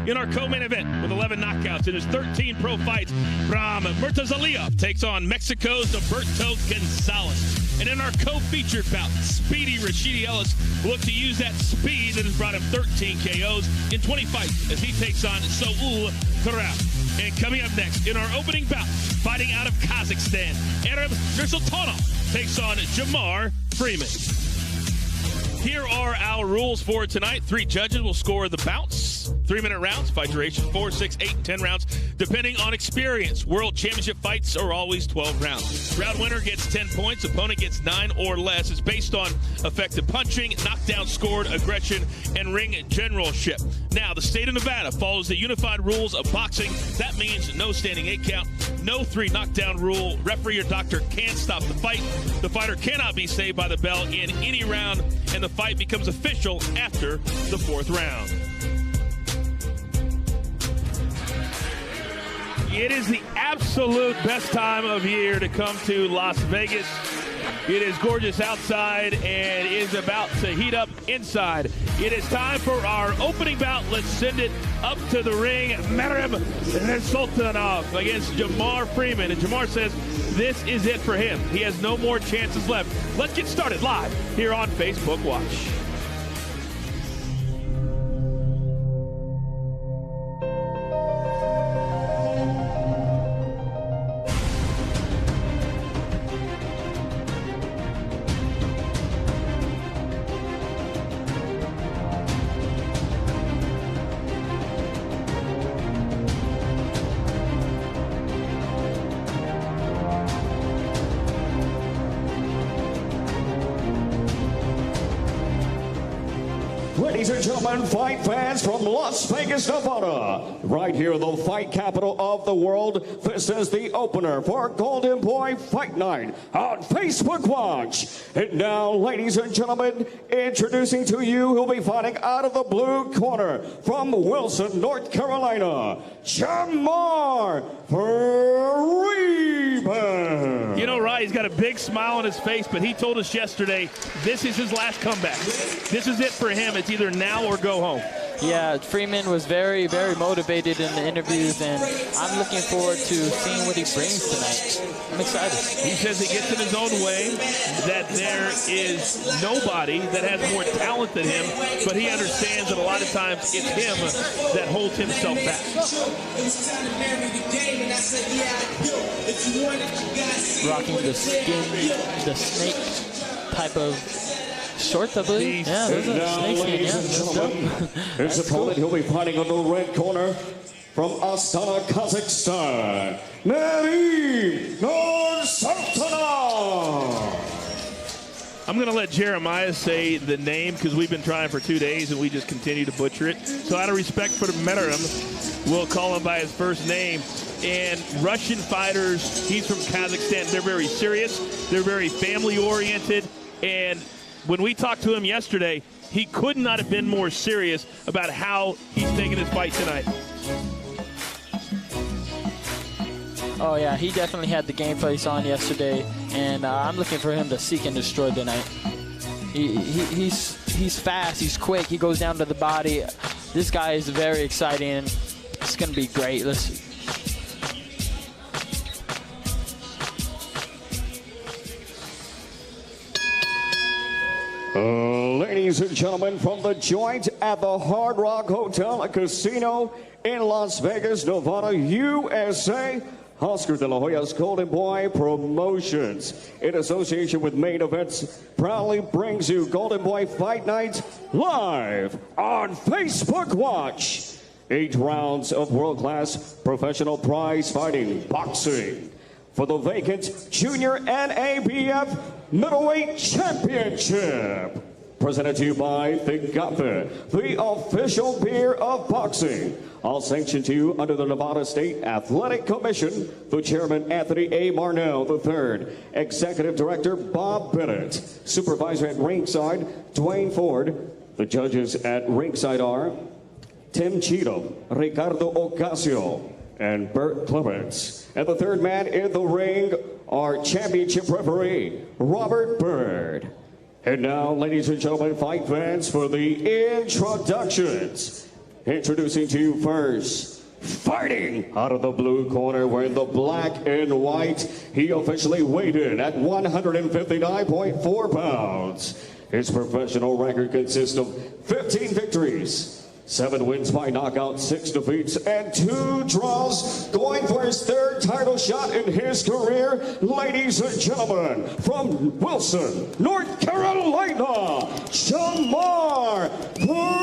In our co-main event with 11 knockouts in his 13 pro fights, Meiirim Nursultanov takes on Mexico's Roberto Gonzalez. And in our co-featured bout, Speedy Rashidi Ellis will look to use that speed that has brought him 13 KOs in 20 fights as he takes on Saul Karab. And coming up next, in our opening bout, fighting out of Kazakhstan, Meiirim Nursultanov takes on Jamar Freeman. Here are our rules for tonight. 3 judges will score the bouts. 3-minute rounds, fight duration 4, 6, 8, 10 rounds, depending on experience. World Championship fights are always 12 rounds. Round winner gets 10 points. Opponent gets 9 or less. It's based on effective punching, knockdown scored, aggression, and ring generalship. Now, the state of Nevada follows the unified rules of boxing. That means no standing 8 count, no 3 knockdown rule. Referee or doctor can't stop the fight. The fighter cannot be saved by the bell in any round, and the fight becomes official after the 4th round. It is the absolute best time of year to come to Las Vegas. It is gorgeous outside and is about to heat up inside. It is time for our opening bout. Let's send it up to the ring. Meiirim Nursultanov against Jamar Freeman. And Jamar says this is it for him. He has no more chances left. Let's get started live here on Facebook Watch. Ladies and gentlemen, fight fans from Las Vegas, Nevada. Right here in the fight capital of the world, this is the opener for Golden Boy Fight Night on Facebook Watch. And now, ladies and gentlemen, introducing to you who'll be fighting out of the blue corner from Wilson, North Carolina, Jamar Freeman. You know, Ryan, he's got a big smile on his face, but he told us yesterday this is his last comeback. This is it for him. It's either now or go home. Yeah, Freeman was very, very motivated in the interviews, and I'm looking forward to seeing what he brings tonight. I'm excited. He says he gets in his own way, that there is nobody that has more talent than him, but he understands that a lot of times it's him that holds himself back. Rocking the skin, the snake type of shorts, I believe. Yeah, those are snake skin. Yeah, his opponent, he'll be fighting on the red corner from Astana, Kazakhstan, Meiirim Nursultanov. I'm going to let Jeremiah say the name because we've been trying for 2 days and we just continue to butcher it. So out of respect for the Meiirim, we'll call him by his first name. And Russian fighters, he's from Kazakhstan. They're very serious. They're very family-oriented. And when we talked to him yesterday, he could not have been more serious about how he's taking his fight tonight. Oh, yeah, he definitely had the game face on yesterday, and I'm looking for him to seek and destroy tonight. He's fast, he's quick, he goes down to the body. This guy is very exciting. It's going to be great. Let's see. Ladies and gentlemen, from the joint at the Hard Rock Hotel and Casino in Las Vegas, Nevada, USA, Oscar De La Hoya's Golden Boy Promotions, in association with Main Events, proudly brings you Golden Boy Fight Night live on Facebook Watch. 8 rounds of world-class professional prize fighting, boxing, for the vacant Junior NABF Middleweight Championship. Presented to you by the Gotha, the official beer of boxing. All sanctioned to you under the Nevada State Athletic Commission. The chairman, Anthony A. Marnell III. Executive Director, Bob Bennett. Supervisor at ringside, Dwayne Ford. The judges at ringside are Tim Cheeto, Ricardo Ocasio, and Bert Clements. And the third man in the ring, our championship referee, Robert Bird. And now, ladies and gentlemen, fight fans, for the introductions. Introducing to you first, fighting out of the blue corner, wearing the black and white. He officially weighed in at 159.4 pounds. His professional record consists of 15 victories, 7 wins by knockout, 6 defeats, and 2 draws. Going for his 3rd title shot in his career, ladies and gentlemen, from Wilson, North Carolina, Jamar Freeman.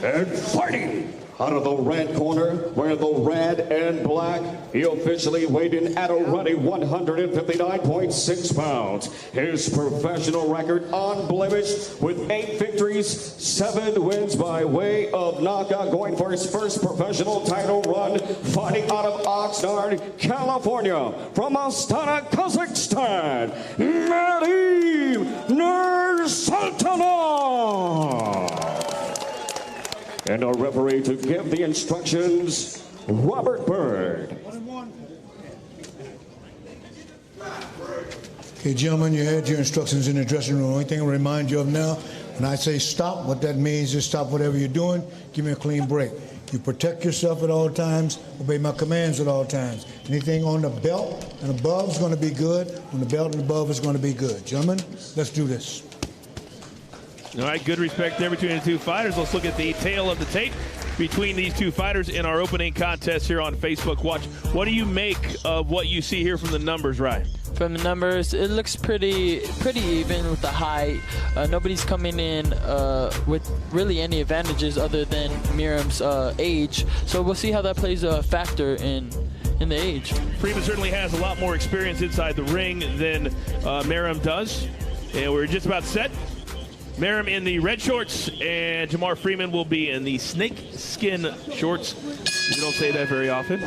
And fighting out of the red corner, wearing the red and black, he officially weighed in at a running 159.6 pounds. His professional record unblemished with 8 victories, 7 wins by way of knockout, going for his first professional title run, fighting out of Oxnard, California, from Astana, Kazakhstan, Meiirim Nursultanov. And our referee to give the instructions, Robert Bird. Okay, gentlemen, you had your instructions in the dressing room. The only thing I'll remind you of now, when I say stop, what that means is stop whatever you're doing, give me a clean break. You protect yourself at all times, obey my commands at all times. Anything on the belt and above is going to be good. On the belt and above is going to be good. Gentlemen, let's do this. All right, good respect there between the two fighters. Let's look at the tail of the tape between these two fighters in our opening contest here on Facebook Watch. What do you make of what you see here from the numbers, Ryan? From the numbers, it looks pretty even with the height. Nobody's coming in with really any advantages other than Meiirim's age. So we'll see how that plays a factor in the age. Freeman certainly has a lot more experience inside the ring than Meiirim does. And we're just about set. Meiirim in the red shorts, and Jamar Freeman will be in the snake skin shorts. You don't say that very often.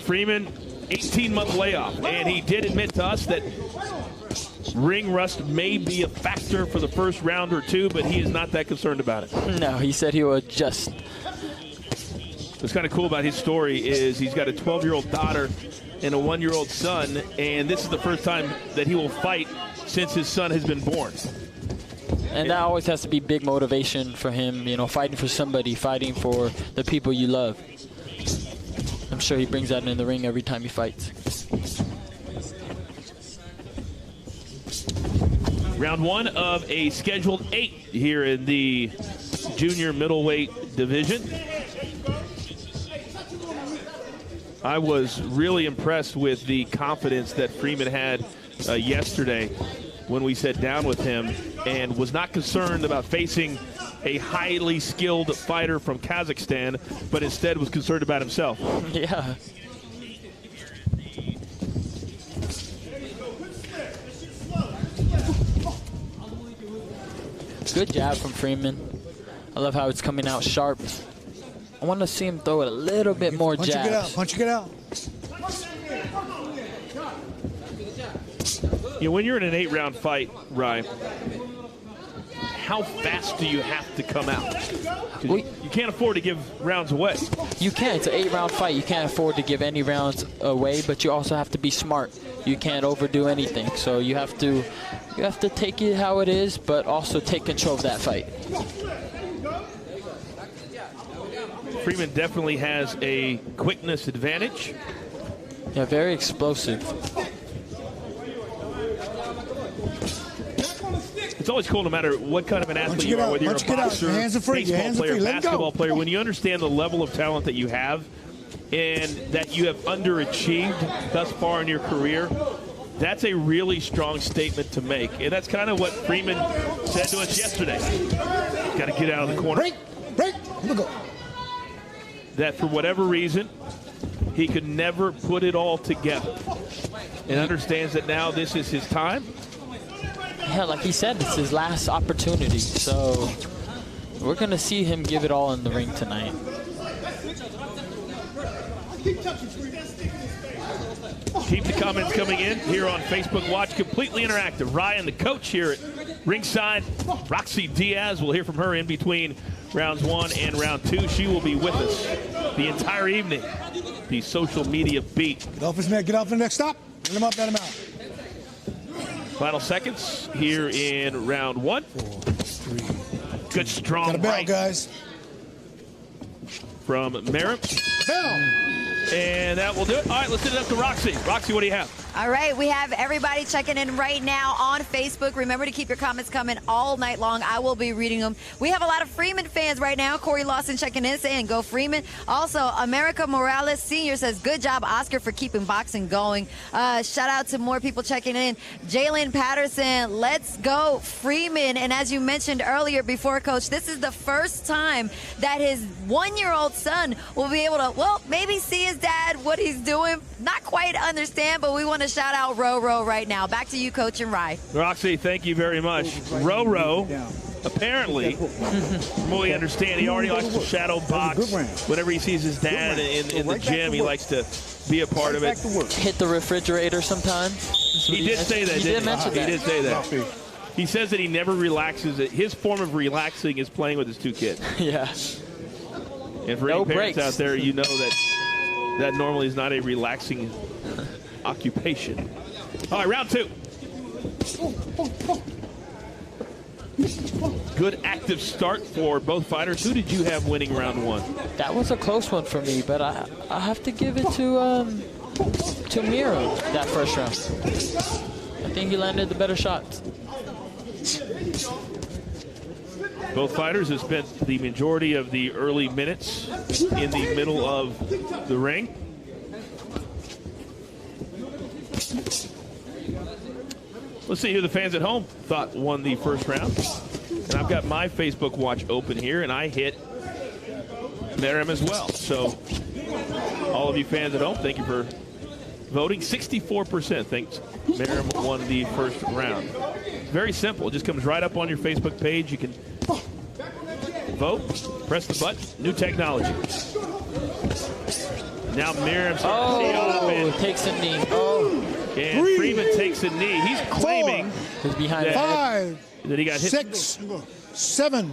Freeman, 18-month layoff, and he did admit to us that ring rust may be a factor for the first round or two, but he is not that concerned about it. No, he said he will adjust. What's kind of cool about his story is he's got a 12-year-old daughter and a 1-year-old son, and this is the first time that he will fight since his son has been born. And that always has to be big motivation for him, you know, fighting for somebody, fighting for the people you love. I'm sure he brings that in the ring every time he fights. Round 1 of a scheduled 8 here in the junior middleweight division. I was really impressed with the confidence that Freeman had yesterday when we sat down with him, and was not concerned about facing a highly skilled fighter from Kazakhstan, but instead was concerned about himself. Yeah. Good jab from Freeman. I love how it's coming out sharp. I want to see him throw it a little bit more jabs. Punch it out. You know, when you're in an 8-round fight, Ryan, how fast do you have to come out? Well, you can't afford to give rounds away. You can't. It's an 8-round fight. You can't afford to give any rounds away, but you also have to be smart. You can't overdo anything. So you have to take it how it is, but also take control of that fight. Freeman definitely has a quickness advantage. Yeah, very explosive. It's always cool no matter what kind of an athlete you are, whether you're a boxer, baseball player, basketball player, when you understand the level of talent that you have and that you have underachieved thus far in your career, that's a really strong statement to make. And that's kind of what Freeman said to us yesterday. Got to get out of the corner. Break, here we go. That for whatever reason, he could never put it all together. And understands that now this is his time. Yeah, like he said, it's his last opportunity. So we're going to see him give it all in the ring tonight. Keep the comments coming in here on Facebook Watch. Completely interactive. Ryan, the coach here at ringside. Roxy Diaz, we'll hear from her in between rounds 1 and round 2. She will be with us the entire evening. The social media beat. Get off his neck. Get off the next stop. Let him up, let him out. Final seconds here in round 1. 4, 3. Good strong Got a bell, right guys. from Meiirim. Bell. And that will do it. All right, let's send it up to Roxy. Roxy, what do you have? All right, we have everybody checking in right now on Facebook. Remember to keep your comments coming all night long. I will be reading them. We have a lot of Freeman fans right now. Corey Lawson checking in saying, go Freeman. Also, America Morales Sr. says, good job, Oscar, for keeping boxing going. Shout out to more people checking in. Jalen Patterson, let's go Freeman. And as you mentioned earlier before, Coach, this is the first time that his 1-year-old son will be able to, well, maybe see his dad, what he's doing. Not quite understand, but we want to shout out Roro right now. Back to you, Coach and Rye. Roxy, thank you very much. Roro, apparently, from what we understand, he already likes to shadow box. Whenever he sees his dad in the gym, he likes to be a part of it. Hit the refrigerator sometimes. He did say that, He did mention that. He did say that. He says that he never relaxes. His form of relaxing is playing with his 2 kids. Yeah. And for No any parents breaks. out there, you know that normally is not a relaxing occupation. All right, round 2. Good active start for both fighters. Who did you have winning round 1? That was a close one for me, but I have to give it to Meiirim that first round. I think he landed the better shots. Both fighters have spent the majority of the early minutes in the middle of the ring. Let's see who the fans at home thought won the first round. And I've got my Facebook watch open here, and I hit Meiirim as well. So all of you fans at home, thank you for voting. 64% thinks Meiirim won the first round. Very simple. It just comes right up on your Facebook page. You can vote, press the button, new technology. Now Meiirim takes a knee. Oh. And Freeman takes a knee. He's claiming He's behind that he got hit. 6, 7,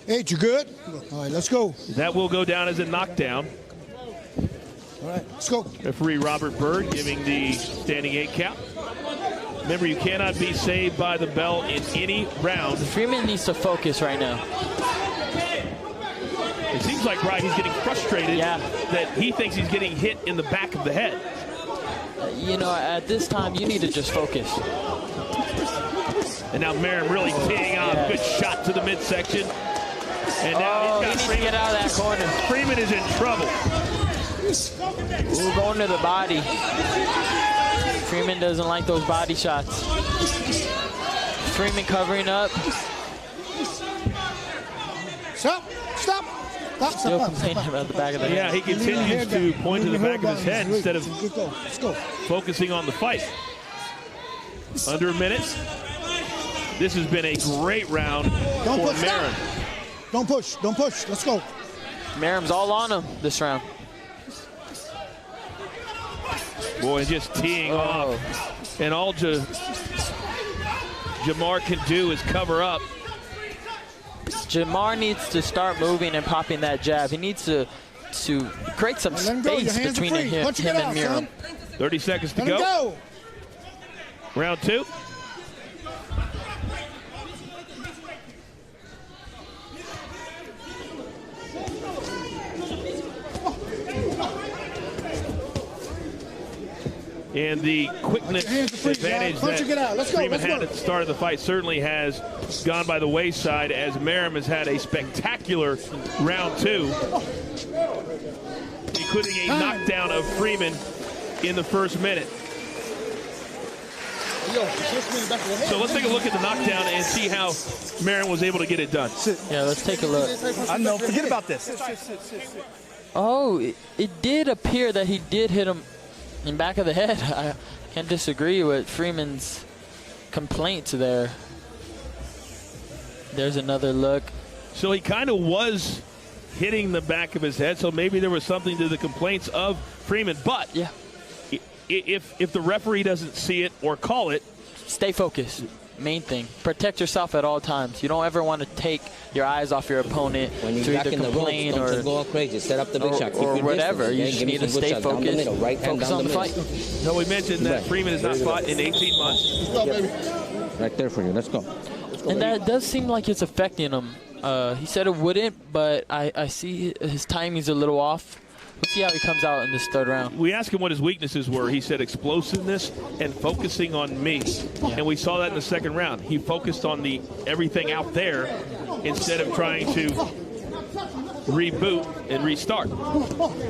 8. You good? All right, let's go. That will go down as a knockdown. All right, let's go. Referee Robert Bird giving the standing 8 count. Remember, you cannot be saved by the bell in any round. Freeman needs to focus right now. It seems like, Brian, he's getting frustrated that he thinks he's getting hit in the back of the head. You know, at this time, you need to just focus. And now Meiirim really teeing off. Good shot to the midsection. And now he needs to get out of that corner. Freeman is in trouble. Ooh, going to the body. Freeman doesn't like those body shots. Freeman covering up. Stop. Still complaining about the back of the head. Yeah, he continues to point to the back of his head instead of focusing on the fight. Under a minute. This has been a great round for Meiirim. Don't push. Let's go. Meirim's all on him this round. Boy, just teeing off. And all Jamar can do is cover up. Jamar needs to start moving and popping that jab. He needs to create some space between him and Meiirim. 30 seconds to go. Round 2. And the quickness advantage that Freeman had at the start of the fight certainly has gone by the wayside as Meiirim has had a spectacular round 2, including a knockdown of Freeman in the first minute. So let's take a look at the knockdown and see how Meiirim was able to get it done. Yeah, let's take a look. I know. Forget about this. Oh, it did appear that he did hit him in back of the head. I can't disagree with Freeman's complaints there. There's another look. So he kind of was hitting the back of his head, so maybe there was something to the complaints of Freeman. But yeah, if the referee doesn't see it or call it, stay focused. main thing. Protect yourself at all times. You don't ever want to take your eyes off your opponent when you're to back either in the complain ropes, don't or go all crazy. Set up the big shot. Keep or your whatever. Distance, You okay? just Give me need to some good stay shots down the focused. middle, right hand Focus down on the the fight. middle. No, we mentioned that Freeman has not fought in 18 months. Right there for you. Let's go. And that does seem like it's affecting him. He said it wouldn't, but I see his timing's a little off. We'll see how he comes out in this third round. We asked him what his weaknesses were. He said explosiveness and focusing on me. Yeah. And we saw that in the second round. He focused on the everything out there instead of trying to reboot and restart.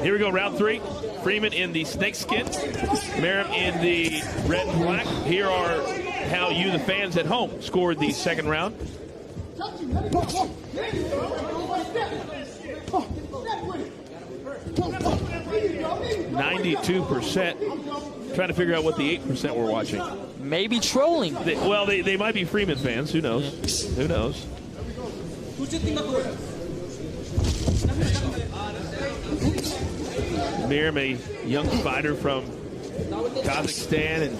Here we go, round 3. Freeman in the snakeskin, Meiirim in the red and black. Here are how you, the fans at home, scored the second round. 92%. Trying to figure out what the 8% we're watching. Maybe trolling. They might be Freeman fans. Who knows? Yeah. Who knows? Meiirim, a young fighter from Kazakhstan, and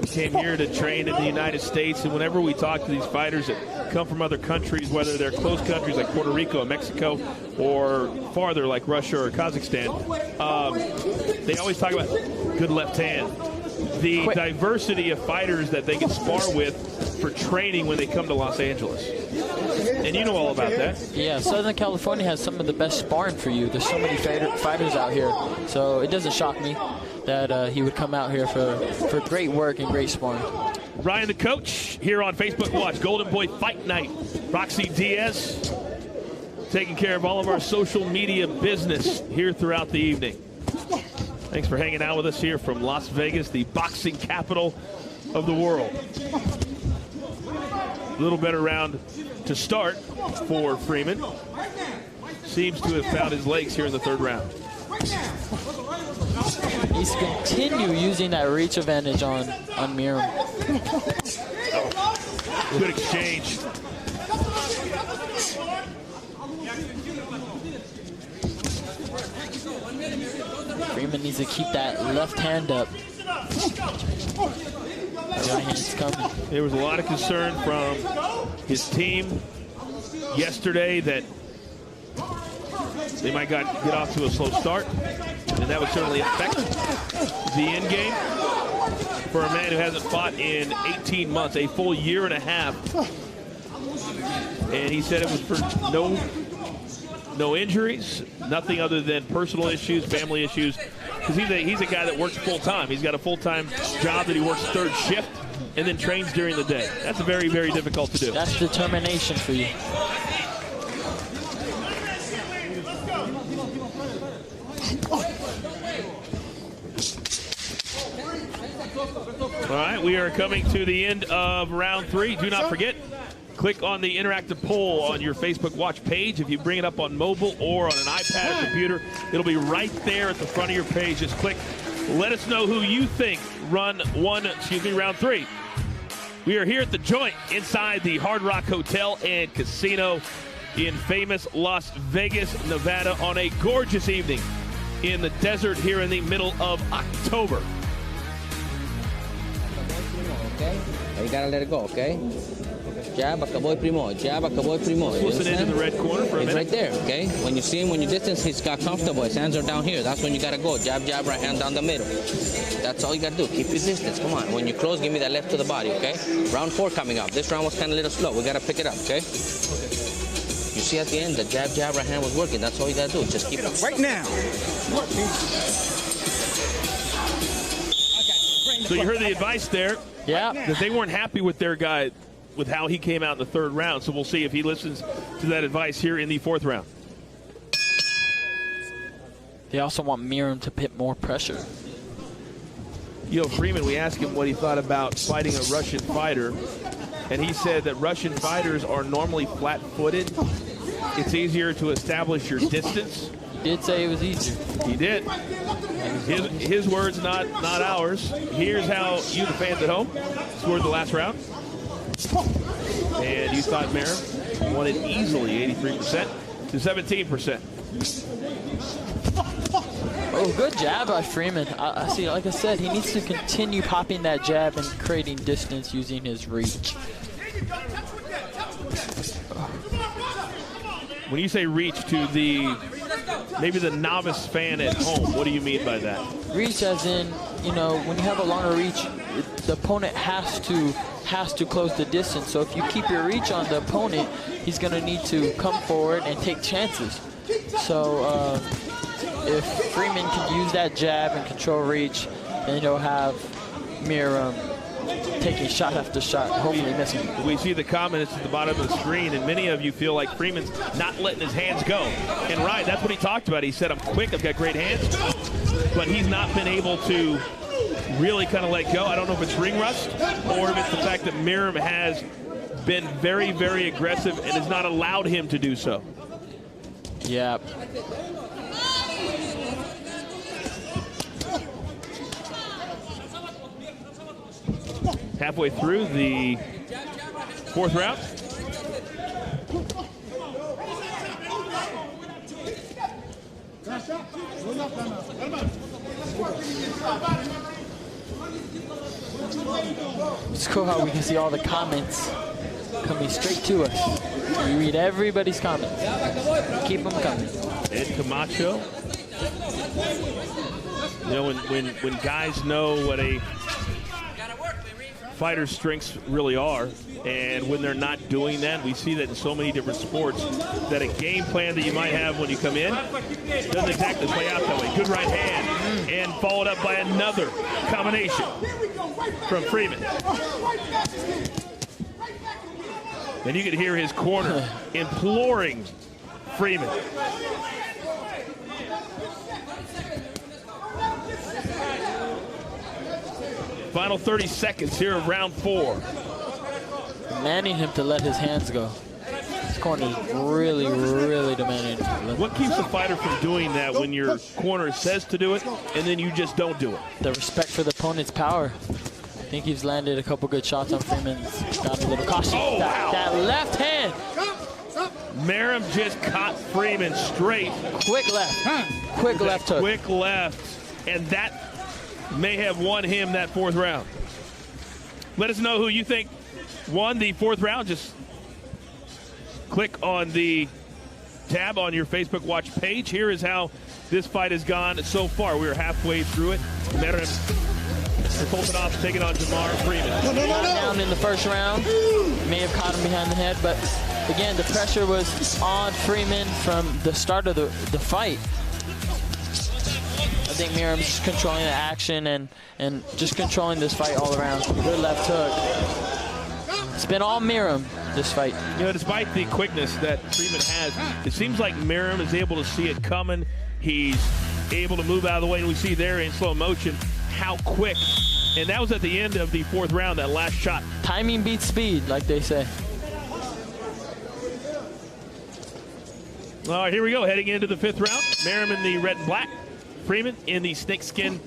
came here to train in the United States. And whenever we talk to these fighters that come from other countries, whether they're close countries like Puerto Rico and Mexico or farther like Russia or Kazakhstan, they always talk about good left hand. The diversity of fighters that they can spar with for training when they come to Los Angeles. And you know all about that. Yeah, Southern California has some of the best sparring for you. There's so many fighters out here. So it doesn't shock me that he would come out here for great work and great sparring. Ryan, the coach, here on Facebook Watch, Golden Boy Fight Night. Roxy Diaz taking care of all of our social media business here throughout the evening. Thanks for hanging out with us here from Las Vegas, the boxing capital of the world. A little better round to start for Freeman. Seems to have found his legs here in the third round. He's continue using that reach advantage on Meiirim. Good exchange. Freeman needs to keep that left hand up. Right hand's coming. There was a lot of concern from his team yesterday that they might get off to a slow start, and that would certainly affect the end game for a man who hasn't fought in 18 months, a full year and a half. And he said it was for no injuries, nothing other than personal issues, family issues. Because he's a guy that works full-time. He's got a full-time job that he works third shift and then trains during the day. That's very, very difficult to do. That's determination for you. All right, we are coming to the end of round 3. Do not forget, click on the interactive poll on your Facebook Watch page. If you bring it up on mobile or on an iPad or computer, it'll be right there at the front of your page. Just click. Let us know who you think round 3. We are here at the Joint inside the Hard Rock Hotel and Casino in famous Las Vegas, Nevada, on a gorgeous evening in the desert here in the middle of October. Okay? You gotta let it go, okay? Jab, acabó primo. Jab, acabó primo. Listen into the red corner for a minute. It's right there, okay? When you see him, when you distance, he's got comfortable. His hands are down here. That's when you gotta go. Jab, jab, right hand down the middle. That's all you gotta do. Keep your distance. Come on. When you close, give me that left to the body, okay? Round 4 coming up. This round was kind of a little slow. We gotta pick it up, okay? You see at the end, the jab, jab, right hand was working. That's all you gotta do. Just keep it right now. So you heard the advice there. Yeah. That they weren't happy with their guy, with how he came out in the third round. So we'll see if he listens to that advice here in the fourth round. They also want Meiirim to put more pressure. Freeman, we asked him what he thought about fighting a Russian fighter, and he said that Russian fighters are normally flat-footed. It's easier to establish your distance. He did say it was easier. He did. His words, not ours. Here's how you, the fans at home, scored the last round. And you thought Meiirim won it easily, 83% to 17%. Oh, good jab by Freeman. I see, like I said, he needs to continue popping that jab and creating distance using his reach. When you say reach to maybe the novice fan at home, what do you mean by that? Reach as in, you know, when you have a longer reach, the opponent has to close the distance. So if you keep your reach on the opponent, he's going to need to come forward and take chances. So if Freeman can use that jab and control reach, then he'll have Meiirim taking shot after shot, hopefully missing. We see the comments at the bottom of the screen, and many of you feel like Freeman's not letting his hands go. And Ryan, that's what he talked about. He said, I'm quick, I've got great hands, but he's not been able to really kind of let go. I don't know if it's ring rust or if it's the fact that Meiirim has been very, very aggressive and has not allowed him to do so. Yeah. Halfway through the fourth round. It's cool how we can see all the comments coming straight to us. We read everybody's comments. Keep them coming. Ed Camacho. You know, when guys know what a fighter's strengths really are, and when they're not doing that, we see that in so many different sports, that a game plan that you might have when you come in doesn't exactly play out that way. Good right hand, and followed up by another combination from Freeman. And you could hear his corner imploring Freeman. Final 30 seconds here of round 4. Demanding him to let his hands go. His corner is really, really demanding. What keeps the fighter from doing that when your corner says to do it and then you just don't do it? The respect for the opponent's power. I think he's landed a couple good shots on Freeman. Got a little caution. Oh, wow. That left hand. Meiirim just caught Freeman straight. Quick left. Quick left hook. Quick left. And that may have won him that fourth round. Let us know who you think won the fourth round. Just click on the tab on your Facebook Watch page. Here is how this fight has gone so far. We're halfway through it. Meiirim Nursultanov taking on Jamar Freeman. Down in the first round. May have caught him behind the head, but again, the pressure was on Freeman from the start of the fight. I think Meiirim's just controlling the action and just controlling this fight all around. Good left hook. It's been all Meiirim, this fight. You know, despite the quickness that Freeman has, it seems like Meiirim is able to see it coming. He's able to move out of the way, and we see there in slow motion how quick. And that was at the end of the fourth round, that last shot. Timing beats speed, like they say. All right, here we go, heading into the fifth round. Meiirim in the red and black. Freeman in the snakeskin.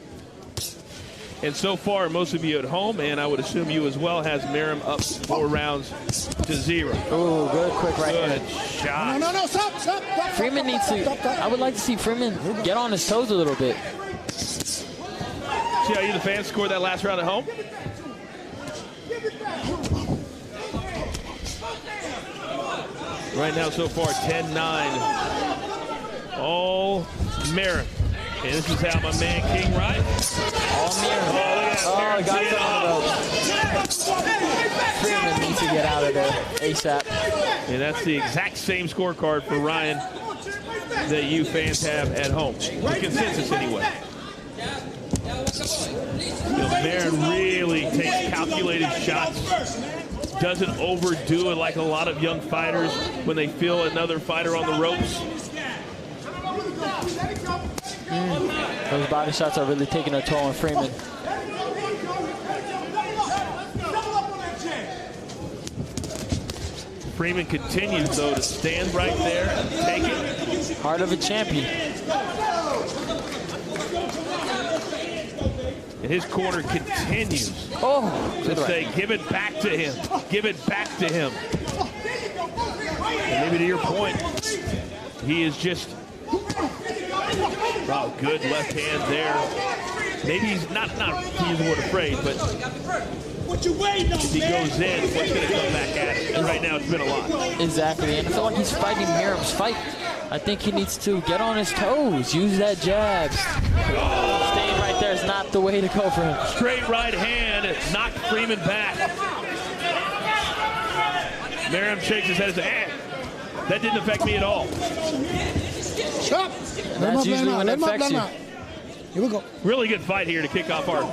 And so far, most of you at home, and I would assume you as well, has Meiirim up 4 rounds to 0. Oh, good quick right hand. Good shot. No, stop. Freeman needs to, I would like to see Freeman get on his toes a little bit. See how you, the fans, scored that last round at home? Right now, so far, 10-9. All Meiirim. And this is how my man King rides. All Meiirim. Oh, got it. Freeman needs to get out of there ASAP. And that's the exact same scorecard for Ryan that you fans have at home. The consensus, anyway. You know, Meiirim really takes calculated shots. Doesn't overdo it like a lot of young fighters when they feel another fighter on the ropes. Those body shots are really taking a toll on Freeman. Freeman continues, though, to stand right there and take it. Heart of a champion. And his corner continues to say, give it back to him. Give it back to him. And maybe to your point, he is just Oh, good left hand there. Maybe he's not to use the word afraid, but if he goes in, what's going to come back at him? And right now it's been a lot. Exactly, and I feel like he's fighting Meirim's fight. I think he needs to get on his toes, use that jab. Staying right there is not the way to go for him. Straight right hand knocked Freeman back. Meirim shakes his head and says, that didn't affect me at all. Stop. That's usually when it affects you. Here we go. Really good fight here to kick off our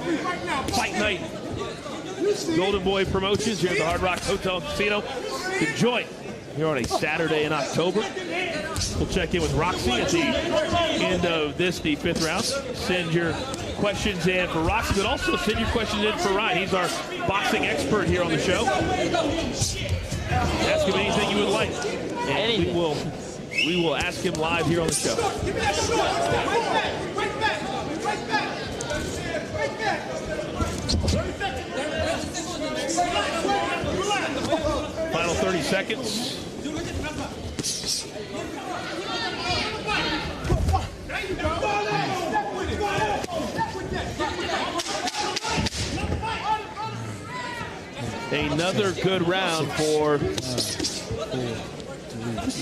fight night. Golden Boy Promotions here at the Hard Rock Hotel Casino. The Joint here on a Saturday in October. We'll check in with Roxy at the end of this, the 5th round. Send your questions in for Roxy, but also send your questions in for Ryan. He's our boxing expert here on the show. Ask him anything you would like, and we will ask him live here on the show. Final 30 seconds. Another good round for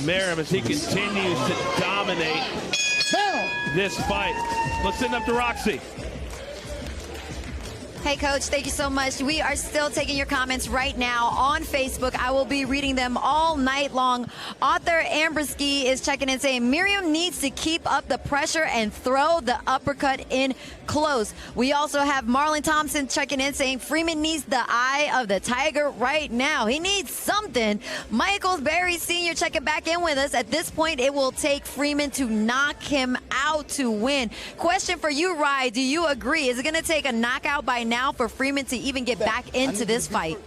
Meirim as he continues to dominate this fight. Let's send up to Roxy. Hey, Coach, thank you so much. We are still taking your comments right now on Facebook. I will be reading them all night long. Author Ambrisky is checking in saying Meirim needs to keep up the pressure and throw the uppercut in close. We also have Marlon Thompson checking in saying Freeman needs the eye of the tiger right now. He needs something. Michael Berry Sr. checking back in with us. At this point, it will take Freeman to knock him out to win. Question for you, Rye. Do you agree? Is it going to take a knockout by now for Freeman to even get back into this fight?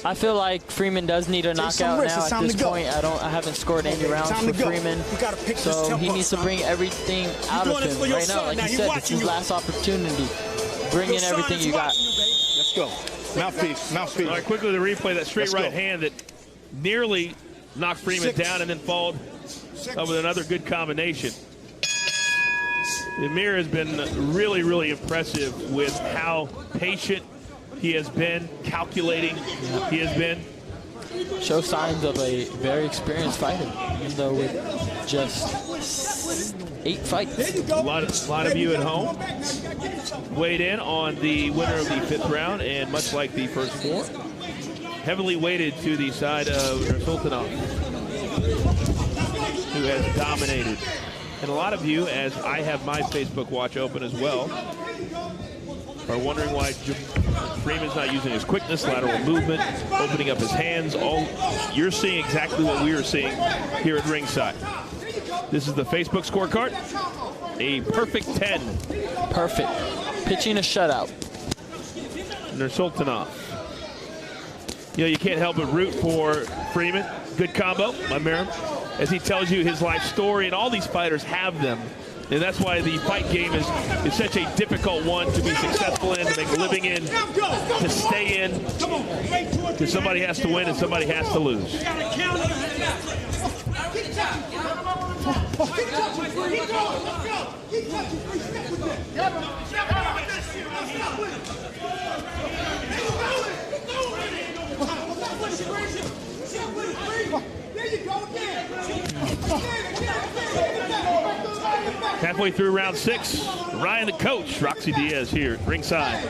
I feel like Freeman does need a knockout now at this point. I haven't scored any rounds for Freeman, so he needs to bring everything out of him right now. Like you said, it's his last opportunity. Bring in everything you got. Let's go. Mouthpiece, mouthpiece. All right, quickly to replay that straight right hand that nearly knocked Freeman down and then followed up with another good combination. Amir has been really, really impressive with how patient he has been, calculating he has been. Shows signs of a very experienced fighter, even though with just 8 fights. A lot of you at home weighed in on the winner of the 5th round, and much like the first 4, heavily weighted to the side of Nursultanov, who has dominated. And a lot of you, as I have my Facebook watch open as well, are wondering why Freeman's not using his quickness, lateral movement, opening up his hands. You're seeing exactly what we are seeing here at ringside. This is the Facebook scorecard. A perfect 10. Perfect. Pitching a shutout. Nursultanov. You know, you can't help but root for Freeman. Good combo by Meirim, as he tells you his life story, and all these fighters have them. And that's why the fight game is such a difficult one to be successful in, to make a living in, to stay in. Because somebody has to win and somebody has to lose. Halfway through round 6, Ryan the coach, Roxy Diaz here at ringside.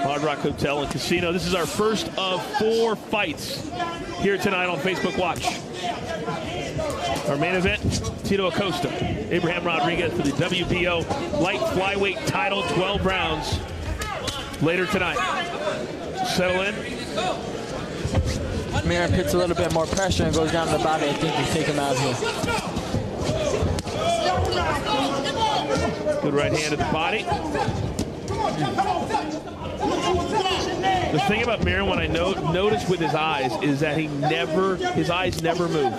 Hard Rock Hotel and Casino. This is our first of 4 fights here tonight on Facebook Watch. Our main event, Tito Acosta, Abraham Rodriguez for the WBO light flyweight title, 12 rounds later tonight. Settle in. Meirim puts a little bit more pressure and goes down to the body. I think we take him out here. Good right hand to the body. The thing about Meirim, what I noticed with his eyes, is that his eyes never move.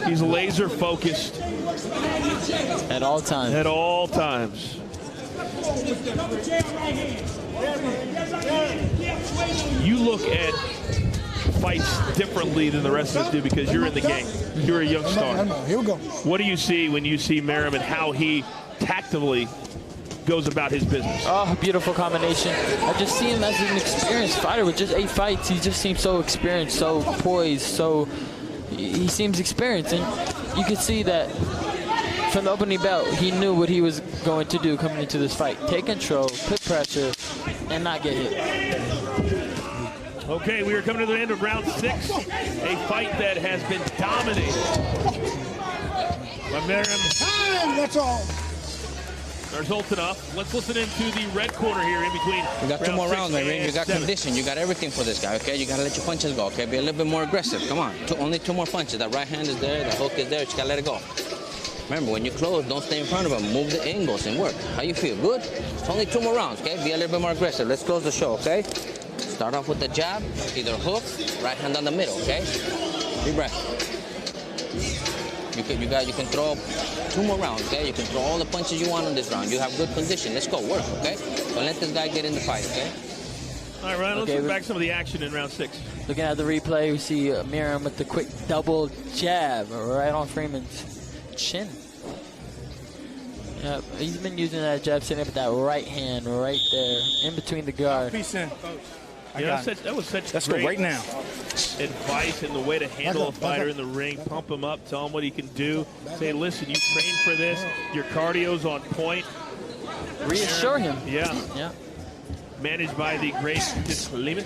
He's laser focused at all times. At all times. You look at fights differently than the rest of us do because you're in the game. You're a young star. Here we go. What do you see when you see Meiirim and how he tactically goes about his business? Oh, beautiful combination. I just see him as an experienced fighter with just 8 fights. He just seems so experienced, so poised, he seems experienced. And you can see that from the opening belt, he knew what he was going to do coming into this fight. Take control, put pressure, and not get hit. Okay, we are coming to the end of round 6. A fight that has been dominated by Meiirim. That's all. Nursultanov. Let's listen into the red corner here in between. You got 2 more rounds, Meiirim. You got 7. condition. You got everything for this guy, okay? You got to let your punches go, okay? Be a little bit more aggressive. Come on. Only 2 more punches. That right hand is there. The hook is there. You just got to let it go. Remember, when you close, don't stay in front of him. Move the angles and work. How you feel? Good? It's only 2 more rounds, okay? Be a little bit more aggressive. Let's close the show, okay? Start off with the jab, either hook, right hand on the middle, okay? Deep breath. You can throw 2 more rounds, okay? You can throw all the punches you want in this round. You have good condition. Let's go, work, okay? Don't let this guy get in the fight, okay? All right, Ryan, let's look back some of the action in round 6. Looking at the replay, we see Meiirim with the quick double jab right on Freeman's chin. Yep, he's been using that jab, setting up with that right hand right there in between the guard. Peace in, coach. That was such Let's great go right now. advice and the way to handle a fighter in the ring. Pump him up, tell him what he can do. Say, listen, you trained for this. Your cardio's on point. Reassure him. Yeah. Yeah. Managed by the great Disclaimer.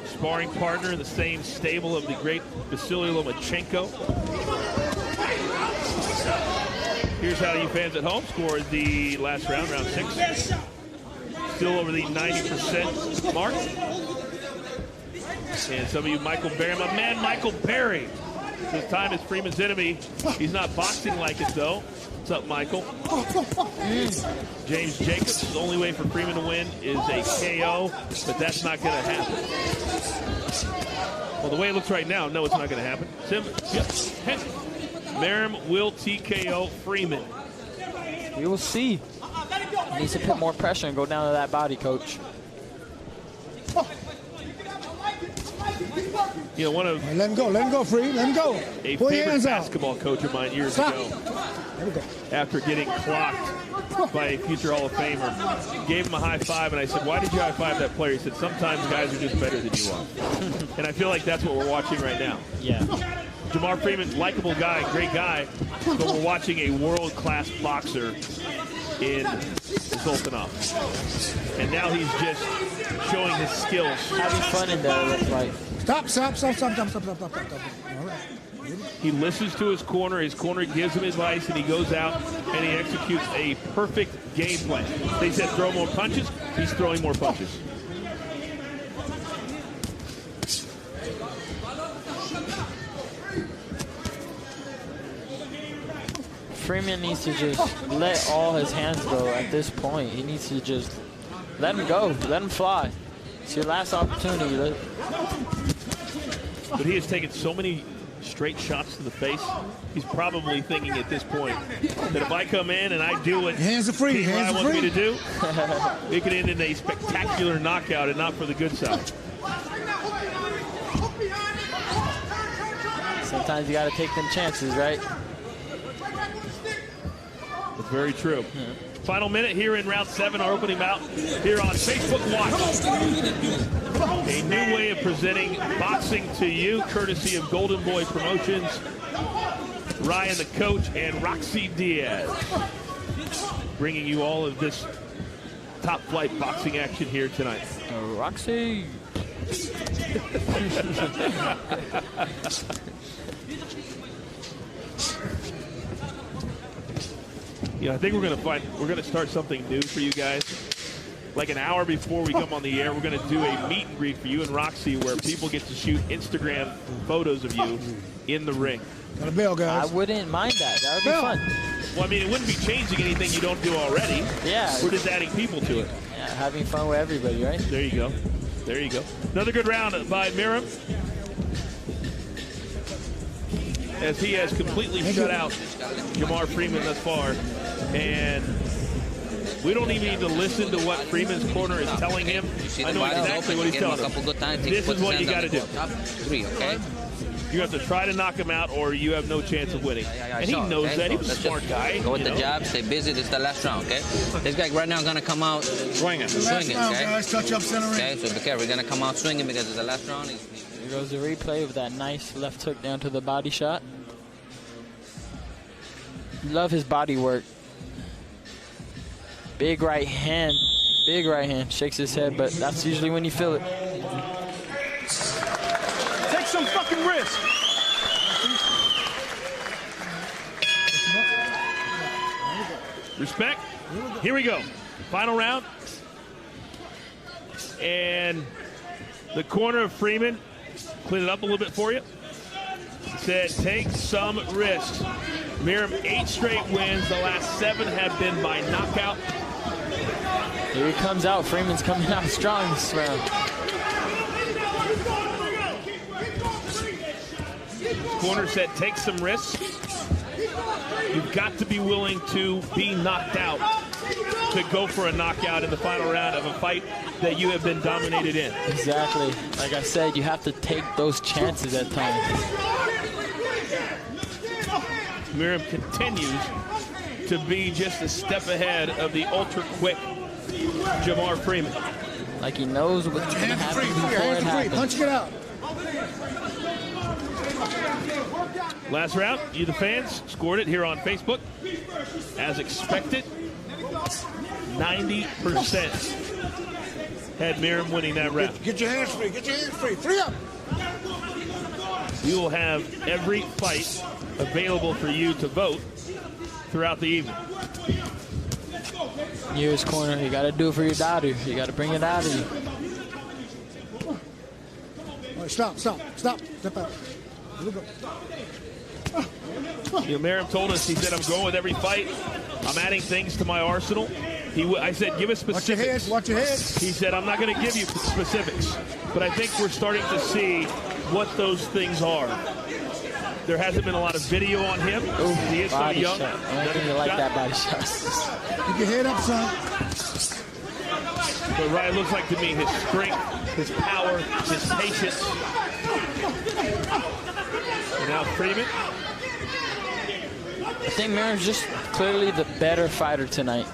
Sparring partner in the same stable of the great Vasily Lomachenko. Here's how you fans at home scored the last round, round 6. Still over the 90% mark. And some of you, Michael Berry, my man Michael Berry. His time is Freeman's enemy. He's not boxing like it, though. What's up, Michael? James Jacobs, the only way for Freeman to win is a KO, but that's not going to happen. Well, the way it looks right now, no, it's not going to happen. Meiirim will TKO Freeman. We will see. He needs to put more pressure and go down to that body, coach. You know, one of Let him go, Free. Let him go. a Pull your favorite hands out. basketball coach of mine years Stop. ago, There we go. after getting clocked by a future Hall of Famer, gave him a high five, and I said, why did you high five that player? He said, sometimes guys are just better than you are. And I feel like that's what we're watching right now. Yeah. Jamar Freeman, likable guy, great guy, but we're watching a world-class boxer in Nursultanov. And now he's just showing his skills. Having fun in the fight. Stop. All right. He listens to his corner gives him advice, and he goes out and he executes a perfect game plan. They said throw more punches, he's throwing more punches. Freeman needs to just let all his hands go at this point. He needs to just let him go, let him fly. It's your last opportunity. But he has taken so many straight shots to the face. He's probably thinking at this point that if I come in and I do what Hands are free. King Hands Ryan are wants free. me to do, it could end in a spectacular knockout and not for the good side. Sometimes you got to take them chances, right? That's very true. Final minute here in round 7, our opening bout here on Facebook Watch. A new way of presenting boxing to you, courtesy of Golden Boy Promotions, Ryan the coach, and Roxy Diaz. Bringing you all of this top flight boxing action here tonight. Roxy. Yeah, I think we're gonna start something new for you guys. Like an hour before we come on the air, we're gonna do a meet and greet for you and Roxy, where people get to shoot Instagram photos of you in the ring. Got a bell, guys. I wouldn't mind that. That would be fun. Well, I mean, it wouldn't be changing anything you don't do already. Yeah. We're just adding people to it. Yeah, having fun with everybody, right? There you go. There you go. Another good round by Meiirim, as he has completely shut out Jamar Freeman thus far. And we don't even need to listen to what Freeman's corner is telling him. see I the know body's exactly open. what he's Get him a telling couple good times. This is what you got to do. Top 3, okay? You have to try to knock him out, or you have no chance of winning. And he knows that. He's a smart guy. Go with the jab, stay busy. This is the last round, okay? This guy right now gonna come out swinging, okay? Guys, touch up center Okay, so be careful. We're gonna come out swinging because it's the last round. Here goes the replay of that nice left hook down to the body shot. Love his body work. Big right hand. Big right hand. Shakes his head, but that's usually when you feel it. Take some fucking risk. Respect. Here we go. Final round. And the corner of Freeman clean it up a little bit for you. Said take some risks. Meiirim 8 straight wins. The last 7 have been by knockout. Here he comes out. Freeman's coming out strong this round. Corner said take some risks. You've got to be willing to be knocked out to go for a knockout in the final round of a fight that you have been dominated in. Exactly. Like I said, you have to take those chances at times. Meiirim continues to be just a step ahead of the ultra-quick Jamar Freeman. Like he knows what's going to happen before it happens. Punch it out. Last round, you the fans scored it here on Facebook. As expected, 90% had Meiirim winning that round. Get your hands free. Get your hands free. Free up. We will have every fight available for you to vote throughout the evening. Here's corner. You got to do it for your daughter. You got to bring it out of you. All right, stop. Step out. Here we go. You know, Meiirim told us, he said, I'm going with every fight. I'm adding things to my arsenal. I said, give us specifics. Watch your head. He said, I'm not going to give you specifics, but I think we're starting to see what those things are. There hasn't been a lot of video on him. Ooh, he is so young. Shot. I don't think you like that body shot. Keep your head up, son. But Ryan looks like to me his strength, his power, his patience. And now Freeman. I think Meirim's just clearly the better fighter tonight.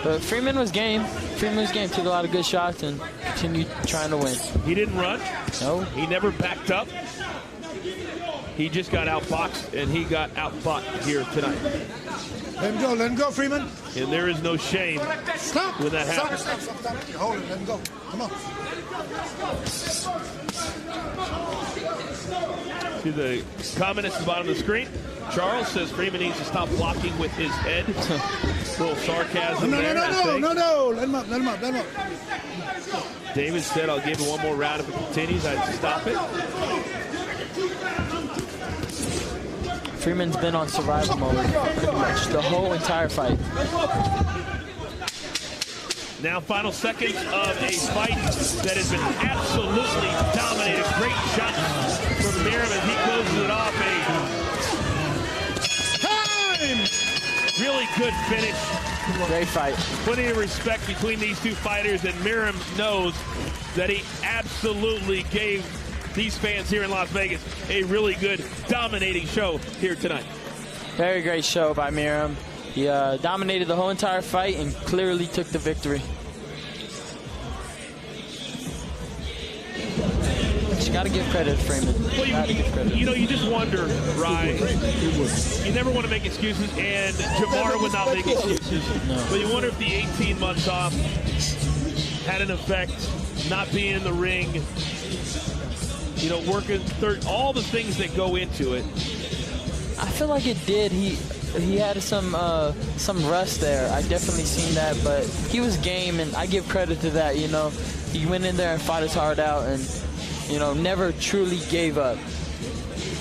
But Freeman was game. Took a lot of good shots and continued trying to win. He didn't run. No. He never backed up. He just got outboxed, and he got outfought here tonight. Let him go, Freeman. And there is no shame Stop. when that happens. Stop. Hold it. Let him go. Come on. See the comment at the bottom of the screen. Charles says Freeman needs to stop blocking with his head. A little sarcasm there. No. Let him up. David said, I'll give him one more round if it continues. I'd stop it. Freeman's been on survival mode pretty much the whole entire fight. Now final seconds of a fight that has been absolutely dominated. Great shot from Meiirim as he closes it off. A really good finish. Great fight. Plenty of respect between these two fighters, and Meiirim knows that he absolutely gave these fans here in Las Vegas a really good, dominating show here tonight. Very great show by Meiirim. He dominated the whole entire fight and clearly took the victory. But you got to give credit to Freeman. You just wonder, Ryan. You never want to make excuses, and Jamar would not make excuses. No. But you wonder if the 18 months off had an effect, not being in the ring, working all the things that go into it. I feel like it did. He had some rust there. I definitely seen that, but he was game, and I give credit to that. He went in there and fought his heart out, and never truly gave up.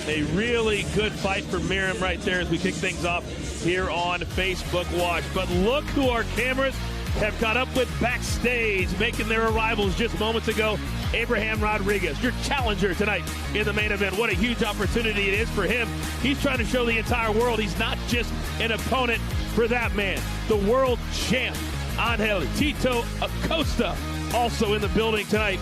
A really good fight for Meiirim right there as we kick things off here on Facebook Watch. But look who our cameras have caught up with backstage, making their arrivals just moments ago. Abraham Rodriguez, your challenger tonight in the main event. What a huge opportunity it is for him. He's trying to show the entire world he's not just an opponent for that man. The world champ, Angel Tito Acosta, also in the building tonight,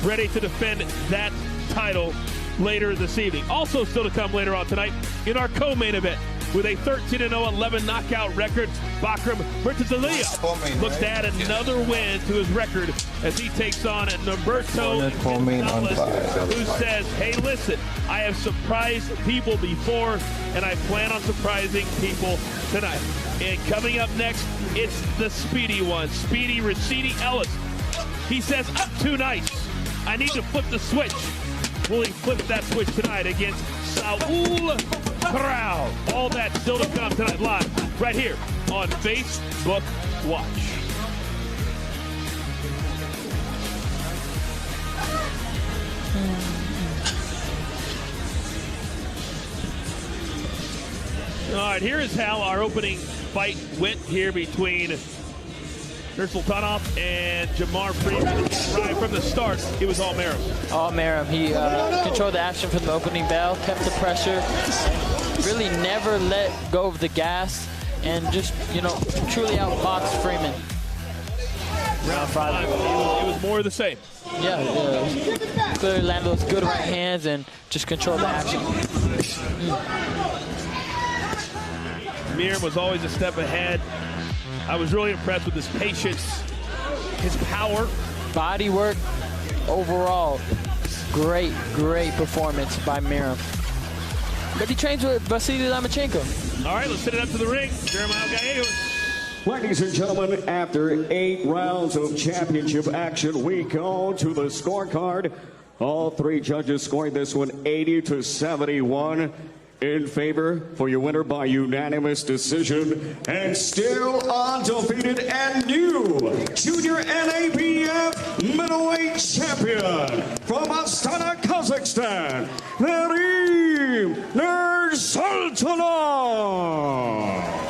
ready to defend that title later this evening. Also still to come later on tonight in our co-main event with a 13-0, 11 knockout record, Meiirim Nursultanov looks to add another win to his record as he takes on Norberto Gonzalez, who says, hey, listen, I have surprised people before, and I plan on surprising people tonight. And coming up next, it's the speedy one, Speedy Rashidi Ellis. He says, I'm too nice. I need to flip the switch. Will he flip that switch tonight against Saul Corral? All that still to come tonight live right here on Facebook Watch. All right, here is how our opening fight went here between Nursultanov and Jamar Freeman. Right from the start, it was all Meiirim. All Meiirim. He controlled the action from the opening bell, kept the pressure, really never let go of the gas, and just, you know, truly outboxed Freeman. Round 5, it was more of the same. Yeah, clearly landed those good right hands and just controlled the action. Meiirim was always a step ahead. I was really impressed with his patience, his power. Body work, overall, great performance by Meiirim. But he trains with Vasily Lomachenko. All right, let's send it up to the ring. Jeremiah Gallegos. Ladies and gentlemen, after 8 rounds of championship action, we go to the scorecard. All 3 judges scoring this one 80-71. In favor for your winner by unanimous decision, and still undefeated and new junior NABF middleweight champion from Astana, Kazakhstan, Meiirim Nursultanov.